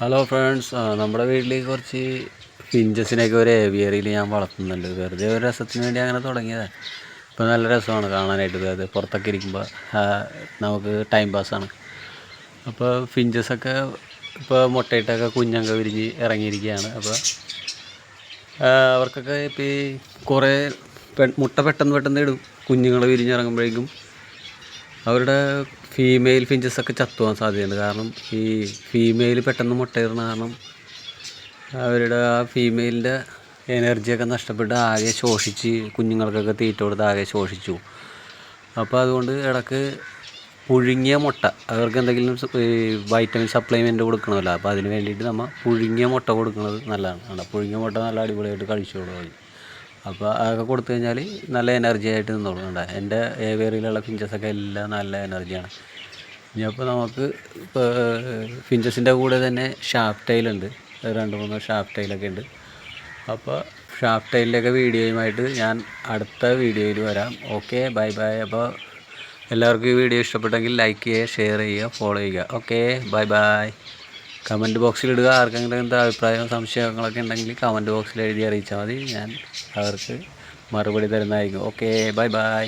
Hello friends, നമ്മുടെ വീട്ടിലേക്ക് കുറച്ച് ഫിഞ്ചസിനെയൊക്കെ ഒരു ഏവിയറിയിൽ ഞാൻ വളർത്തുന്നുണ്ട്. വെറുതെ ഒരു രസത്തിന് വേണ്ടി അങ്ങനെ തുടങ്ങിയതാണ്. ഇപ്പോൾ നല്ല രസമാണ് കാണാനായിട്ട്. അത് പുറത്തൊക്കെ ഇരിക്കുമ്പോൾ നമുക്ക് ടൈം പാസ്സാണ്. അപ്പോൾ ഫിഞ്ചസൊക്കെ ഇപ്പോൾ മുട്ടയിട്ടൊക്കെ കുഞ്ഞൊക്കെ വിരിഞ്ഞ് ഇറങ്ങിയിരിക്കുകയാണ്. അപ്പോൾ അവർക്കൊക്കെ ഇപ്പോൾ ഈ കുറേ മുട്ട പെട്ടെന്ന് ഇടും. കുഞ്ഞുങ്ങൾ വിരിഞ്ഞിറങ്ങുമ്പോഴേക്കും അവരുടെ ഫീമെയിൽ ഫിഞ്ചസൊക്കെ ചത്തുപോകാൻ സാധ്യതയുണ്ട്. കാരണം ഈ ഫീമെയിൽ പെട്ടെന്ന് മുട്ടയിടുന്ന കാരണം അവരുടെ ആ ഫീമെയിലിൻ്റെ എനർജിയൊക്കെ നഷ്ടപ്പെട്ട് ആകെ ശോഷിച്ച് കുഞ്ഞുങ്ങൾക്കൊക്കെ തീറ്റ കൊടുത്ത് ആകെ ശോഷിച്ചു. അപ്പോൾ അതുകൊണ്ട് ഇടയ്ക്ക് പുഴുങ്ങിയ മുട്ട, അവർക്ക് എന്തെങ്കിലും വൈറ്റമിൻ സപ്ലിമെൻറ്റ് കൊടുക്കണമല്ലോ. അപ്പോൾ അതിന് വേണ്ടിയിട്ട് നമ്മൾ പുഴുങ്ങിയ മുട്ട കൊടുക്കുന്നത് നല്ലതാണ്. പുഴുങ്ങിയ മുട്ട നല്ല അടിപൊളിയായിട്ട് കഴിച്ചോളൂ. അപ്പോൾ അതൊക്കെ കൊടുത്തു കഴിഞ്ഞാൽ നല്ല എനർജി ആയിട്ട് നിന്നോളും. എൻ്റെ ഏവിയറിയിലുള്ള ഫിഞ്ചസൊക്കെ എല്ലാം നല്ല എനർജിയാണ്. ഇനിയപ്പോൾ നമുക്ക് ഇപ്പോൾ ഫിഞ്ചസിൻ്റെ കൂടെ തന്നെ ഷാർപ്പ് ടൈലുണ്ട്. 2-3 ഷാർപ്പ് ടൈലൊക്കെ ഉണ്ട്. അപ്പോൾ ഷാർപ്പ് ടൈലിൻ്റെയൊക്കെ വീഡിയോയുമായിട്ട് ഞാൻ അടുത്ത വീഡിയോയിൽ വരാം. Okay, bye bye. അപ്പോൾ എല്ലാവർക്കും ഈ വീഡിയോ ഇഷ്ടപ്പെട്ടെങ്കിൽ ലൈക്ക് ചെയ്യുക, ഷെയർ ചെയ്യുക, ഫോളോ ചെയ്യുക. Okay, bye bye. കമൻറ്റ് ബോക്സിലിടുക. ആർക്കെങ്കിലും എന്താ അഭിപ്രായവും സംശയങ്ങളൊക്കെ ഉണ്ടെങ്കിൽ കമൻറ്റ് ബോക്സിൽ എഴുതി അറിയിച്ചാൽ മതി. ഞാൻ അവർക്ക് മറുപടി തരുന്നതായിരിക്കും. Okay, bye bye.